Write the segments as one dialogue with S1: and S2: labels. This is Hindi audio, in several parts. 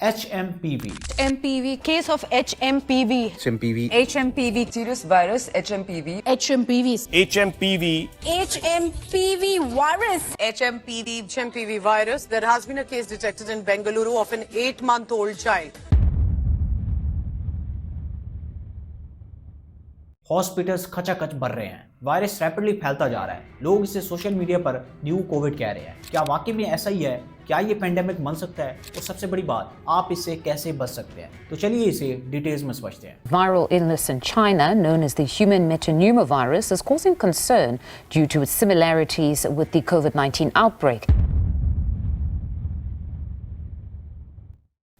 S1: HMPV.
S2: HMPV, case of HMPV.
S3: HMPV.
S4: HMPV, serious virus, HMPV.
S2: HMPV.
S5: HMPV.
S2: HMPV virus.
S6: HMPV virus. There has been a case detected in Bengaluru of an 8-month-old child.
S1: Hospitals खचाखच भर रहे हैं, वायरस रैपिडली फैलता जा रहा है, लोग इसे सोशल मीडिया पर न्यू कोविड कह रहे हैं। क्या वाकई में ऐसा ही है? क्या ये पेंडेमिक बन सकता है? और सबसे बड़ी बात, आप इससे कैसे बच सकते हैं? तो चलिए इसे डिटेल्स में समझते हैं।
S7: Viral illness in China, known as the human metapneumovirus, is causing concern due to its similarities with the COVID-19 outbreak.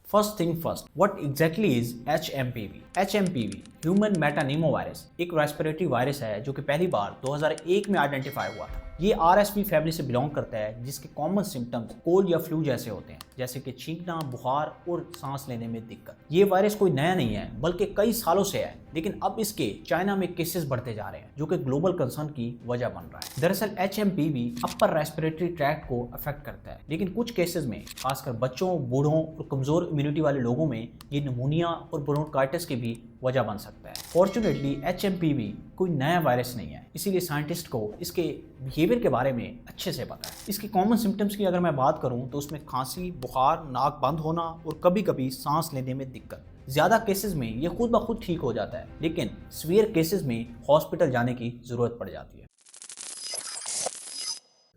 S1: First thing first, what exactly is HMPV? HMPV human metapneumovirus एक रेस्पिरेटरी वायरस है जो कि पहली बार 2001 में आइडेंटिफाई हुआ था। ये RSV फैमिली से बिलोंग करता है, जिसके कॉमन सिम्टम्स कोल्ड या फ्लू जैसे होते हैं, जैसे कि छींकना, बुखार और सांस लेने में दिक्कत। ये वायरस कोई नया नहीं है, बल्कि कई सालों से है, लेकिन अब इसके चाइना में केसेस बढ़ते जा रहे हैं, जो कि ग्लोबल कंसर्न की वजह बन रहा है। दरअसल HMPV अपर रेस्पिरेटरी ट्रैक्ट को अफेक्ट करता है, लेकिन कुछ केसेस में, खासकर बच्चों, बूढ़ों और कमजोर इम्यूनिटी वाले लोगों में, ये निमोनिया और ब्रोंकाइटिस की भी वजह बन सकता है। फॉर्चुनेटली HMPV कोई नया वायरस नहीं है, इसीलिए साइंटिस्ट को इसके बिहेवियर के बारे में अच्छे से पता है। इसकी कॉमन सिम्टम्स की अगर मैं बात करूं तो उसमें खांसी, बुखार, नाक बंद होना और कभी कभी सांस लेने में दिक्कत। ज़्यादा केसेस में ये खुद ब खुद ठीक हो जाता है, लेकिन सीवियर केसेस में हॉस्पिटल जाने की ज़रूरत पड़ जाती है।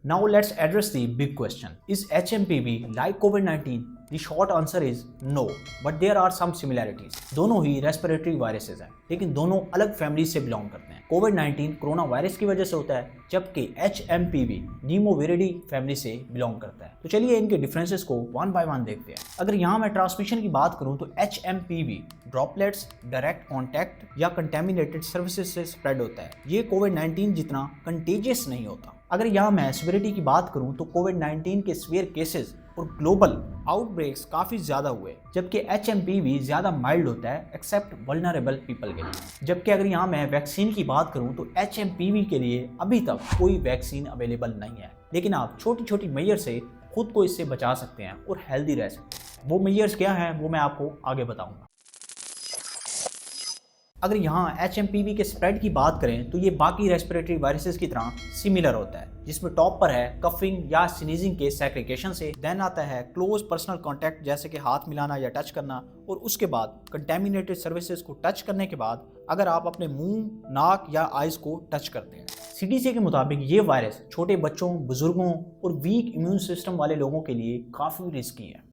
S1: Now let's address the big question. Is HMPV like COVID-19? The short answer is no, but there are some similarities. दोनों ही रेस्पिरेटरी वायरसेस हैं, लेकिन दोनों अलग फैमिली से बिलोंग करते हैं। COVID-19 कोरोना वायरस की वजह से होता है, जबकि HMPV नीमोविरिडी फैमिली से बिलोंग करता है। तो चलिए इनके डिफरेंसेस को वन बाय वन देखते हैं। अगर यहाँ मैं ट्रांसमिशन की बात करूँ तो HMPV ड्रॉपलेट्स, डायरेक्ट कॉन्टैक्ट या कंटेमिनेटेड सर्विसेज से स्प्रेड होता है। ये COVID-19 जितना कंटेजियस नहीं होता। अगर यहाँ मैं सीवियरिटी की बात करूँ तो COVID-19 के सीवियर केसेस और ग्लोबल आउटब्रेक्स काफ़ी ज़्यादा हुए, जबकि HMPV ज़्यादा माइल्ड होता है एक्सेप्ट वल्नरेबल पीपल के लिए। जबकि अगर यहाँ मैं वैक्सीन की बात करूँ तो HMPV के लिए अभी तक कोई वैक्सीन अवेलेबल नहीं है, लेकिन आप छोटी छोटी मेजर से खुद को इससे बचा सकते हैं और हेल्दी रह सकते हैं। वो मेजर्स क्या हैं वो मैं आपको आगे बताऊँगा। अगर यहाँ HMPV के स्प्रेड की बात करें तो ये बाकी रेस्पिरेटरी वायरसेस की तरह सिमिलर होता है, जिसमें टॉप पर है कफिंग या स्नीजिंग के सेग्रीगेशन से, देन आता है क्लोज पर्सनल कांटेक्ट जैसे कि हाथ मिलाना या टच करना, और उसके बाद कंटेमिनेटेड सर्विसेज को टच करने के बाद अगर आप अपने मुंह, नाक या आइज को टच करते हैं। CDC के मुताबिक ये वायरस छोटे बच्चों, बुजुर्गों और वीक इम्यून सिस्टम वाले लोगों के लिए काफ़ी रिस्की है।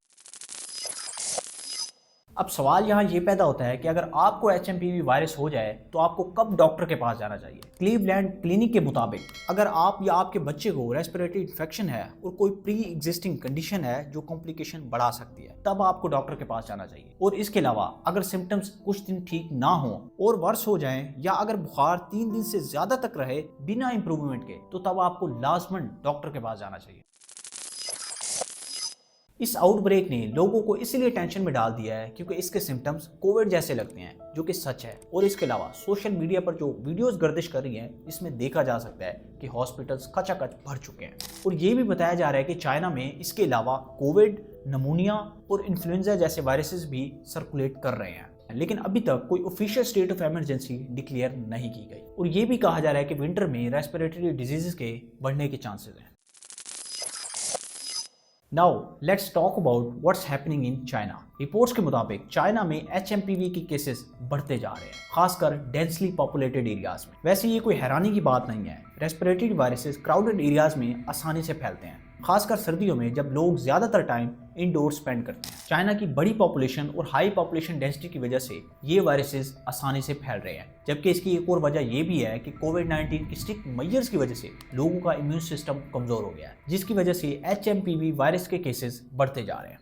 S1: अब सवाल यहाँ ये पैदा होता है कि अगर आपको HMPV वायरस हो जाए तो आपको कब डॉक्टर के पास जाना चाहिए। क्लीवलैंड क्लिनिक के मुताबिक अगर आप या आपके बच्चे को रेस्पिरेटरी इन्फेक्शन है और कोई प्री एग्जिस्टिंग कंडीशन है जो कॉम्प्लिकेशन बढ़ा सकती है, तब आपको डॉक्टर के पास जाना चाहिए। और इसके अलावा अगर सिम्टम्स कुछ दिन ठीक ना हो और वर्स हो जाएं, या अगर बुखार 3 दिन से ज्यादा तक रहे बिना इंप्रूवमेंट के, तो तब आपको लाजमन डॉक्टर के पास जाना चाहिए। इस आउटब्रेक ने लोगों को इसलिए टेंशन में डाल दिया है क्योंकि इसके सिम्टम्स कोविड जैसे लगते हैं, जो कि सच है। और इसके अलावा सोशल मीडिया पर जो वीडियोस गर्दिश कर रही हैं, इसमें देखा जा सकता है कि हॉस्पिटल्स खचाखच भर चुके हैं। और ये भी बताया जा रहा है कि चाइना में इसके अलावा कोविड, निमोनिया और इन्फ्लुएंजा जैसे वायरसेस भी सर्कुलेट कर रहे हैं, लेकिन अभी तक कोई official state of emergency declare नहीं की गई। और ये भी कहा जा रहा है कि विंटर में रेस्पिरेटरी डिजीजेस के बढ़ने के चांसेस हैं। Now let's talk about what's happening in China. Reports के मुताबिक चाइना में HMPV के केसेस बढ़ते जा रहे हैं, खासकर डेंसली पॉपुलेटेड एरियाज में। वैसे ये कोई हैरानी की बात नहीं है, रेस्पिरेटरी वायरसेस क्राउडेड एरियाज में आसानी से फैलते हैं, खासकर सर्दियों में जब लोग ज़्यादातर टाइम इंडोर स्पेंड करते हैं। चाइना की बड़ी पॉपुलेशन और हाई पॉपुलेशन डेंसिटी की वजह से ये वायरसेस आसानी से फैल रहे हैं, जबकि इसकी एक और वजह ये भी है कि COVID-19 की स्ट्रिक्ट मेजर्स की वजह से लोगों का इम्यून सिस्टम कमज़ोर हो गया है, जिसकी वजह से HMPV वायरस के केसेस बढ़ते जा रहे हैं।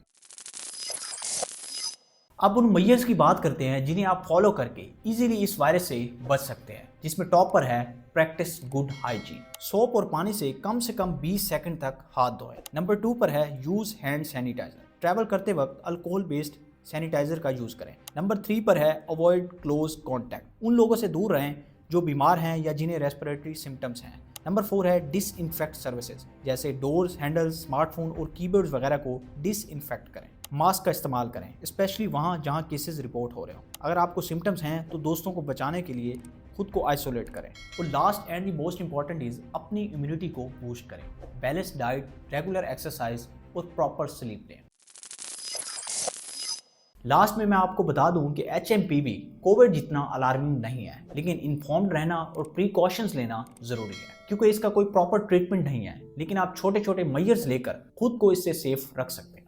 S1: अब उन मेजर्स की बात करते हैं जिन्हें आप फॉलो करके इजीली इस वायरस से बच सकते हैं, जिसमें टॉप पर है प्रैक्टिस गुड हाइजीन। सोप और पानी से कम 20 सेकंड तक हाथ धोएं। नंबर 2 पर है यूज हैंड सैनिटाइजर। ट्रैवल करते वक्त अल्कोहल बेस्ड सैनिटाइजर का यूज करें। नंबर 3 पर है अवॉइड क्लोज कॉन्टैक्ट। उन लोगों से दूर रहें जो बीमार हैं या जिन्हें रेस्पिरेटरी सिम्टम्स हैं। नंबर 4 है डिसइंफेक्ट सर्विसेज, जैसे डोर्स, हैंडल्स, स्मार्टफोन और कीबोर्ड्स वगैरह को डिसइंफेक्ट करें। मास्क का इस्तेमाल करें, स्पेशली वहाँ जहाँ केसेस रिपोर्ट हो रहे हो। अगर आपको सिम्टम्स हैं तो दोस्तों को बचाने के लिए खुद को आइसोलेट करें। और last and the most important is अपनी इम्यूनिटी को बूस्ट करें। बैलेंस डाइट, रेगुलर एक्सरसाइज और प्रॉपर स्लीप लें। लास्ट में मैं आपको बता दूं कि HMPV कोविड जितना अलार्मिंग नहीं है, लेकिन इन्फॉर्म्ड रहना और प्रिकॉशंस लेना जरूरी है, क्योंकि इसका कोई प्रॉपर ट्रीटमेंट नहीं है, लेकिन आप छोटे छोटे मेजर्स लेकर खुद को इससे सेफ रख सकते हैं।